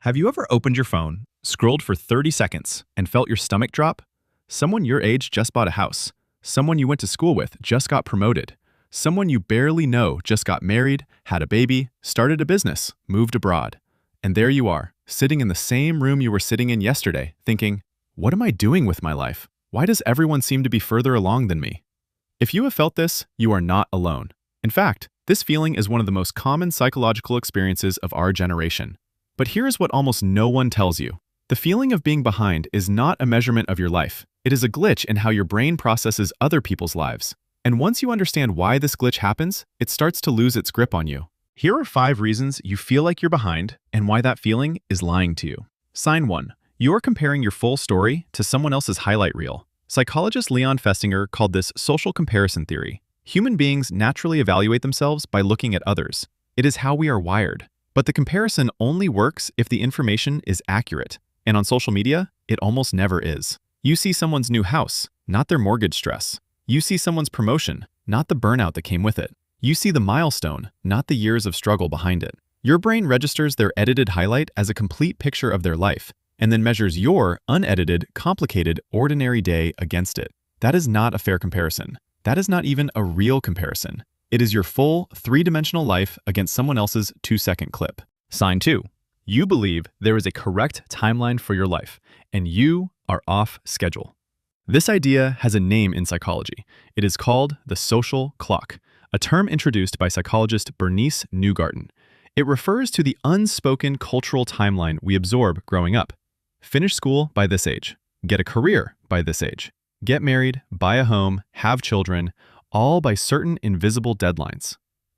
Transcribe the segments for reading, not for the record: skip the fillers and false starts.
Have you ever opened your phone, scrolled for 30 seconds, and felt your stomach drop? Someone your age just bought a house. Someone you went to school with just got promoted. Someone you barely know just got married, had a baby, started a business, moved abroad. And there you are, sitting in the same room you were sitting in yesterday, thinking, what am I doing with my life? Why does everyone seem to be further along than me? If you have felt this, you are not alone. In fact, this feeling is one of the most common psychological experiences of our generation. But here is what almost no one tells you. The feeling of being behind is not a measurement of your life. It is a glitch in how your brain processes other people's lives. And once you understand why this glitch happens, it starts to lose its grip on you. Here are 5 reasons you feel like you're behind and why that feeling is lying to you. Sign 1. You're comparing your full story to someone else's highlight reel. Psychologist Leon Festinger called this social comparison theory. Human beings naturally evaluate themselves by looking at others. It is how we are wired. But the comparison only works if the information is accurate. And on social media, it almost never is. You see someone's new house, not their mortgage stress. You see someone's promotion, not the burnout that came with it. You see the milestone, not the years of struggle behind it. Your brain registers their edited highlight as a complete picture of their life, and then measures your unedited, complicated, ordinary day against it. That is not a fair comparison. That is not even a real comparison. It is your full, 3-dimensional life against someone else's 2-second clip. Sign 2. You believe there is a correct timeline for your life, and you are off schedule. This idea has a name in psychology. It is called the social clock, a term introduced by psychologist Bernice Newgarden. It refers to the unspoken cultural timeline we absorb growing up. Finish school by this age. Get a career by this age. Get married, buy a home, have children, all by certain invisible deadlines.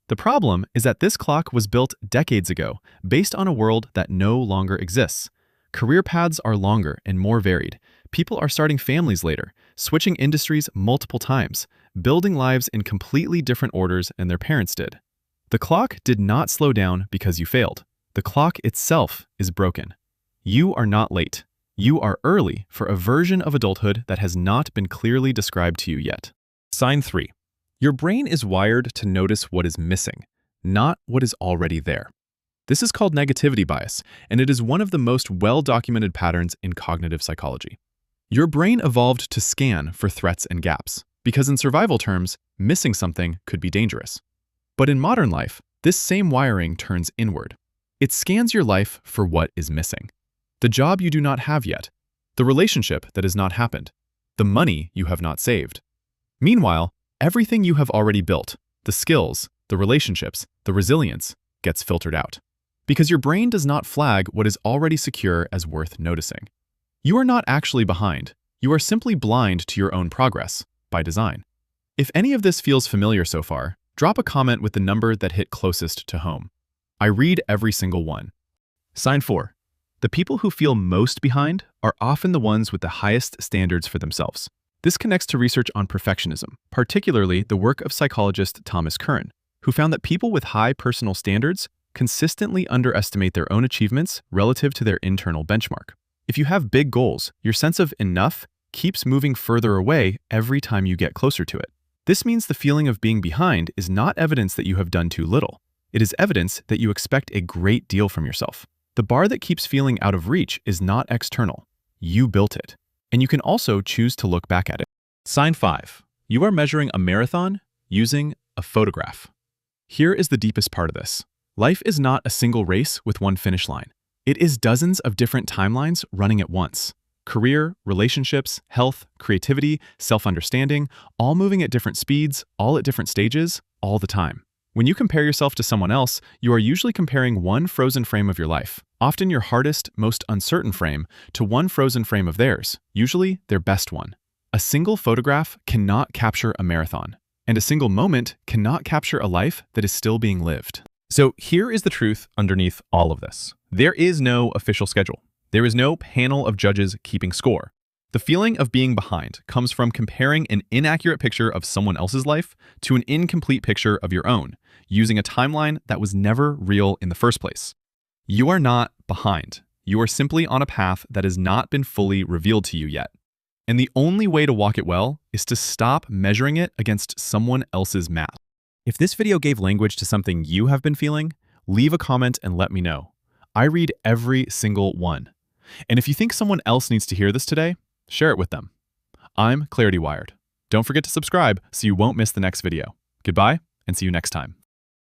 The problem is that this clock was built decades ago, based on a world that no longer exists. Career paths are longer and more varied. People are starting families later, switching industries multiple times, building lives in completely different orders than their parents did. The clock did not slow down because you failed. The clock itself is broken. You are not late. You are early for a version of adulthood that has not been clearly described to you yet. Sign 3. Your brain is wired to notice what is missing, not what is already there. This is called negativity bias, and it is one of the most well-documented patterns in cognitive psychology. Your brain evolved to scan for threats and gaps, because in survival terms, missing something could be dangerous. But in modern life, this same wiring turns inward. It scans your life for what is missing. The job you do not have yet, the relationship that has not happened, the money you have not saved. Meanwhile, everything you have already built, the skills, the relationships, the resilience, gets filtered out. Because your brain does not flag what is already secure as worth noticing. You are not actually behind. You are simply blind to your own progress, by design. If any of this feels familiar so far, drop a comment with the number that hit closest to home. I read every single one. Sign 4. The people who feel most behind are often the ones with the highest standards for themselves. This connects to research on perfectionism, particularly the work of psychologist Thomas Curran, who found that people with high personal standards consistently underestimate their own achievements relative to their internal benchmark. If you have big goals, your sense of enough keeps moving further away every time you get closer to it. This means the feeling of being behind is not evidence that you have done too little. It is evidence that you expect a great deal from yourself. The bar that keeps feeling out of reach is not external. You built it. And you can also choose to look back at it. Sign 5. You are measuring a marathon using a photograph. Here is the deepest part of this. Life is not a single race with one finish line. It is dozens of different timelines running at once. Career, relationships, health, creativity, self-understanding, all moving at different speeds, all at different stages, all the time. When you compare yourself to someone else, you are usually comparing one frozen frame of your life, often your hardest, most uncertain frame, to one frozen frame of theirs, usually their best one. A single photograph cannot capture a marathon, and a single moment cannot capture a life that is still being lived. So here is the truth underneath all of this. There is no official schedule. There is no panel of judges keeping score. The feeling of being behind comes from comparing an inaccurate picture of someone else's life to an incomplete picture of your own, using a timeline that was never real in the first place. You are not behind. You are simply on a path that has not been fully revealed to you yet. And the only way to walk it well is to stop measuring it against someone else's math. If this video gave language to something you have been feeling, leave a comment and let me know. I read every single one. And if you think someone else needs to hear this today, share it with them. I'm ClarityWired. Don't forget to subscribe so you won't miss the next video. Goodbye, and see you next time.